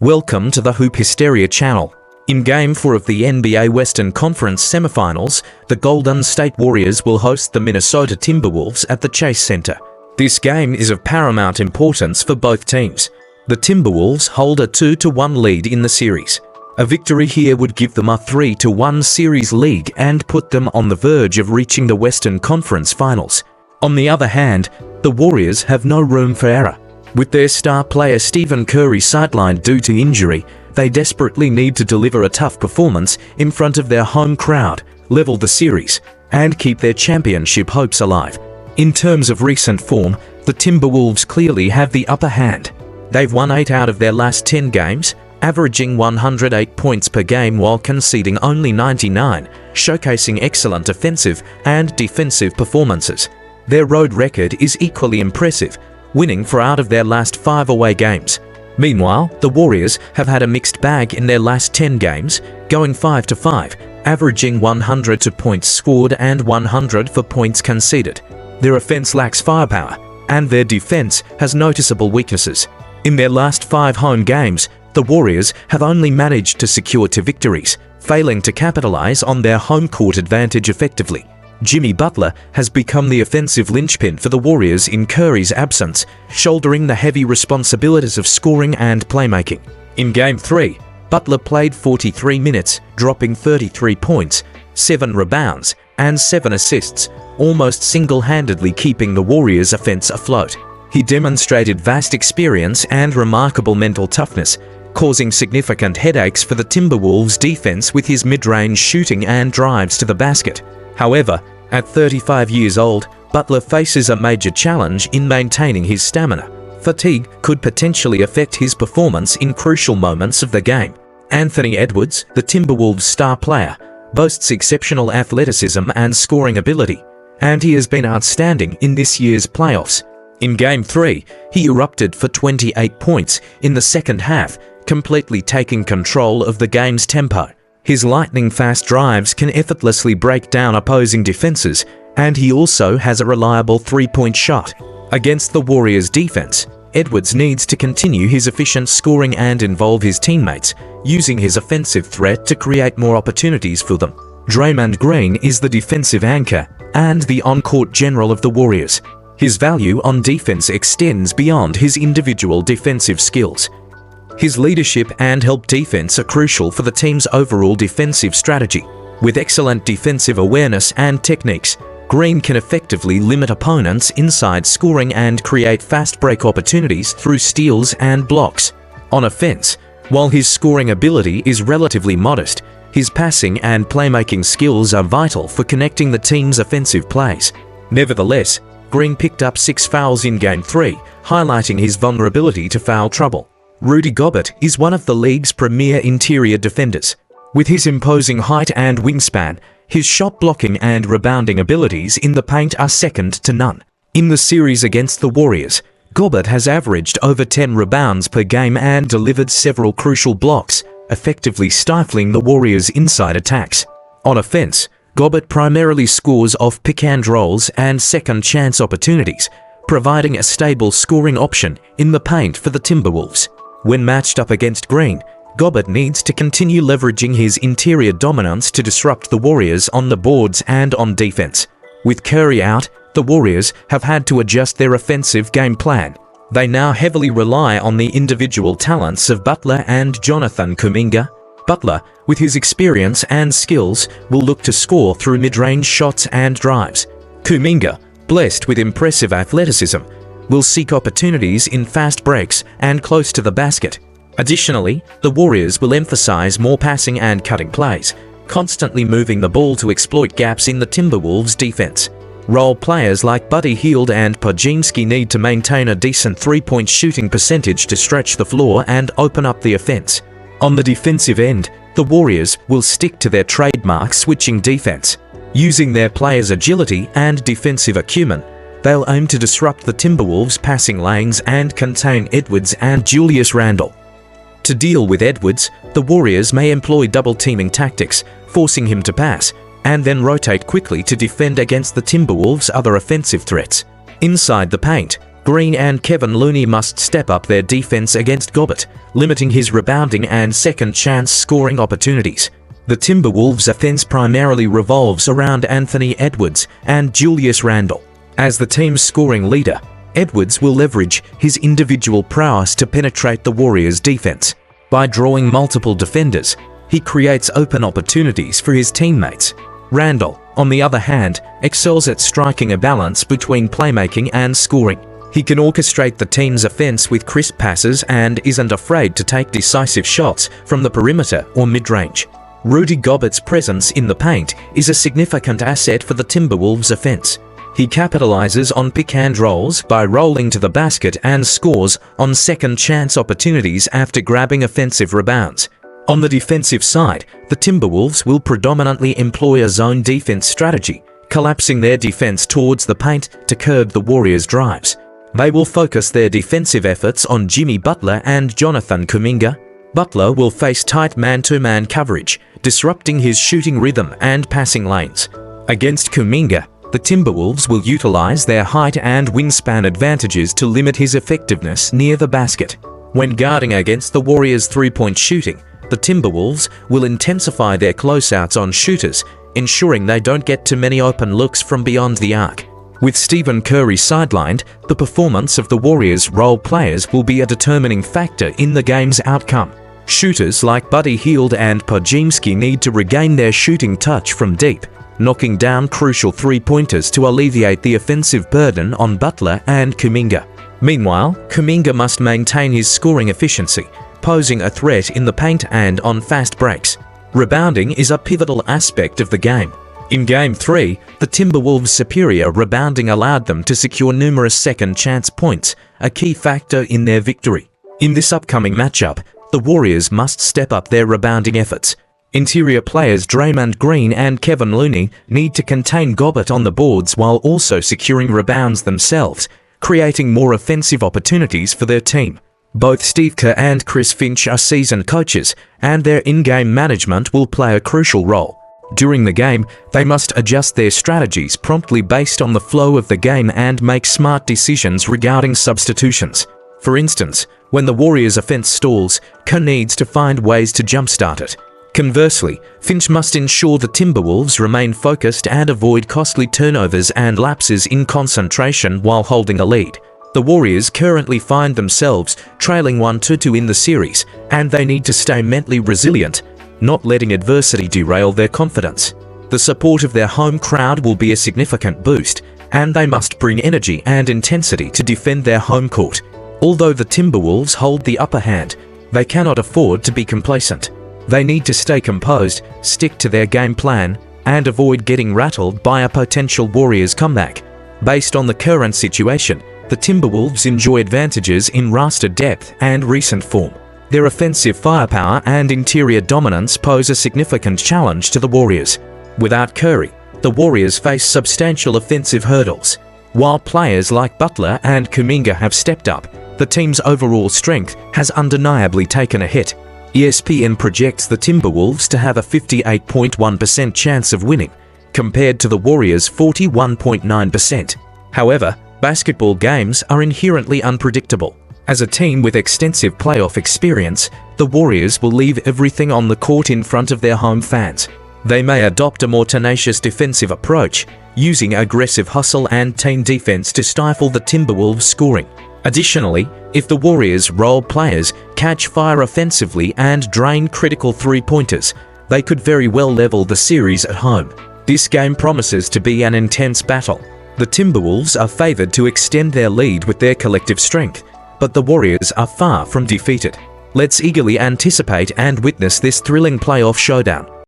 Welcome to the Hoop Hysteria channel. In Game 4 of the NBA Western Conference semifinals, the Golden State Warriors will host the Minnesota Timberwolves at the Chase Center. This game is of paramount importance for both teams. The Timberwolves hold a 2-1 lead in the series. A victory here would give them a 3-1 series lead and put them on the verge of reaching the Western Conference Finals. On the other hand, the Warriors have no room for error. With their star player Stephen Curry sidelined due to injury, they desperately need to deliver a tough performance in front of their home crowd, level the series, and keep their championship hopes alive. In terms of recent form, the Timberwolves clearly have the upper hand. They've won 8 out of their last 10 games, averaging 108 points per game while conceding only 99, showcasing excellent offensive and defensive performances. Their road record is equally impressive, winning 4 out of their last 5 away games. Meanwhile, the Warriors have had a mixed bag in their last 10 games, going 5-5, averaging 100 points scored and 100 for points conceded. Their offense lacks firepower, and their defense has noticeable weaknesses. In their last 5 home games, the Warriors have only managed to secure 2 victories, failing to capitalize on their home court advantage effectively. Jimmy Butler has become the offensive linchpin for the Warriors in Curry's absence, shouldering the heavy responsibilities of scoring and playmaking. In Game 3, Butler played 43 minutes, dropping 33 points, 7 rebounds, and 7 assists, almost single-handedly keeping the Warriors' offense afloat. He demonstrated vast experience and remarkable mental toughness, causing significant headaches for the Timberwolves' defense with his mid-range shooting and drives to the basket. However, at 35 years old, Butler faces a major challenge in maintaining his stamina. Fatigue could potentially affect his performance in crucial moments of the game. Anthony Edwards, the Timberwolves' star player, boasts exceptional athleticism and scoring ability, and he has been outstanding in this year's playoffs. In Game 3, he erupted for 28 points in the second half, completely taking control of the game's tempo. His lightning-fast drives can effortlessly break down opposing defenses, and he also has a reliable three-point shot. Against the Warriors' defense, Edwards needs to continue his efficient scoring and involve his teammates, using his offensive threat to create more opportunities for them. Draymond Green is the defensive anchor and the on-court general of the Warriors. His value on defense extends beyond his individual defensive skills. His leadership and help defense are crucial for the team's overall defensive strategy. With excellent defensive awareness and techniques, Green can effectively limit opponents' inside scoring and create fast break opportunities through steals and blocks. On offense, while his scoring ability is relatively modest, his passing and playmaking skills are vital for connecting the team's offensive plays. Nevertheless, Green picked up 6 fouls in Game 3, highlighting his vulnerability to foul trouble. Rudy Gobert is one of the league's premier interior defenders. With his imposing height and wingspan, his shot blocking and rebounding abilities in the paint are second to none. In the series against the Warriors, Gobert has averaged over 10 rebounds per game and delivered several crucial blocks, effectively stifling the Warriors' inside attacks. On offense, Gobert primarily scores off pick-and-rolls and second-chance opportunities, providing a stable scoring option in the paint for the Timberwolves. When matched up against Green, Gobert needs to continue leveraging his interior dominance to disrupt the Warriors on the boards and on defense. With Curry out, the Warriors have had to adjust their offensive game plan. They now heavily rely on the individual talents of Butler and Jonathan Kuminga. Butler, with his experience and skills, will look to score through mid-range shots and drives. Kuminga, blessed with impressive athleticism, will seek opportunities in fast breaks and close to the basket. Additionally, the Warriors will emphasize more passing and cutting plays, constantly moving the ball to exploit gaps in the Timberwolves' defense. Role players like Buddy Hield and Podziemski need to maintain a decent three-point shooting percentage to stretch the floor and open up the offense. On the defensive end, the Warriors will stick to their trademark switching defense. Using their players' agility and defensive acumen, they'll aim to disrupt the Timberwolves' passing lanes and contain Edwards and Julius Randle. To deal with Edwards, the Warriors may employ double-teaming tactics, forcing him to pass, and then rotate quickly to defend against the Timberwolves' other offensive threats. Inside the paint, Green and Kevin Looney must step up their defense against Gobert, limiting his rebounding and second-chance scoring opportunities. The Timberwolves' offense primarily revolves around Anthony Edwards and Julius Randle. As the team's scoring leader, Edwards will leverage his individual prowess to penetrate the Warriors' defense. By drawing multiple defenders, he creates open opportunities for his teammates. Randle, on the other hand, excels at striking a balance between playmaking and scoring. He can orchestrate the team's offense with crisp passes and isn't afraid to take decisive shots from the perimeter or mid-range. Rudy Gobert's presence in the paint is a significant asset for the Timberwolves' offense. He capitalizes on pick-and-rolls by rolling to the basket and scores on second-chance opportunities after grabbing offensive rebounds. On the defensive side, the Timberwolves will predominantly employ a zone defense strategy, collapsing their defense towards the paint to curb the Warriors' drives. They will focus their defensive efforts on Jimmy Butler and Jonathan Kuminga. Butler will face tight man-to-man coverage, disrupting his shooting rhythm and passing lanes. Against Kuminga, the Timberwolves will utilize their height and wingspan advantages to limit his effectiveness near the basket. When guarding against the Warriors' three-point shooting, the Timberwolves will intensify their closeouts on shooters, ensuring they don't get too many open looks from beyond the arc. With Stephen Curry sidelined, the performance of the Warriors' role players will be a determining factor in the game's outcome. Shooters like Buddy Hield and Podziemski need to regain their shooting touch from deep, knocking down crucial three-pointers to alleviate the offensive burden on Butler and Kuminga. Meanwhile, Kuminga must maintain his scoring efficiency, posing a threat in the paint and on fast breaks. Rebounding is a pivotal aspect of the game. In Game 3, the Timberwolves' superior rebounding allowed them to secure numerous second-chance points, a key factor in their victory. In this upcoming matchup, the Warriors must step up their rebounding efforts. Interior players Draymond Green and Kevin Looney need to contain Gobert on the boards while also securing rebounds themselves, creating more offensive opportunities for their team. Both Steve Kerr and Chris Finch are seasoned coaches, and their in-game management will play a crucial role. During the game, they must adjust their strategies promptly based on the flow of the game and make smart decisions regarding substitutions. For instance, when the Warriors' offense stalls, Kerr needs to find ways to jumpstart it. Conversely, Finch must ensure the Timberwolves remain focused and avoid costly turnovers and lapses in concentration while holding a lead. The Warriors currently find themselves trailing 1-2 in the series, and they need to stay mentally resilient, not letting adversity derail their confidence. The support of their home crowd will be a significant boost, and they must bring energy and intensity to defend their home court. Although the Timberwolves hold the upper hand, they cannot afford to be complacent. They need to stay composed, stick to their game plan, and avoid getting rattled by a potential Warriors comeback. Based on the current situation, the Timberwolves enjoy advantages in roster depth and recent form. Their offensive firepower and interior dominance pose a significant challenge to the Warriors. Without Curry, the Warriors face substantial offensive hurdles. While players like Butler and Kuminga have stepped up, the team's overall strength has undeniably taken a hit. ESPN projects the Timberwolves to have a 58.1% chance of winning, compared to the Warriors' 41.9%. However, basketball games are inherently unpredictable. As a team with extensive playoff experience, the Warriors will leave everything on the court in front of their home fans. They may adopt a more tenacious defensive approach, using aggressive hustle and team defense to stifle the Timberwolves' scoring. Additionally, if the Warriors' role players catch fire offensively and drain critical three-pointers, they could very well level the series at home. This game promises to be an intense battle. The Timberwolves are favored to extend their lead with their collective strength, but the Warriors are far from defeated. Let's eagerly anticipate and witness this thrilling playoff showdown.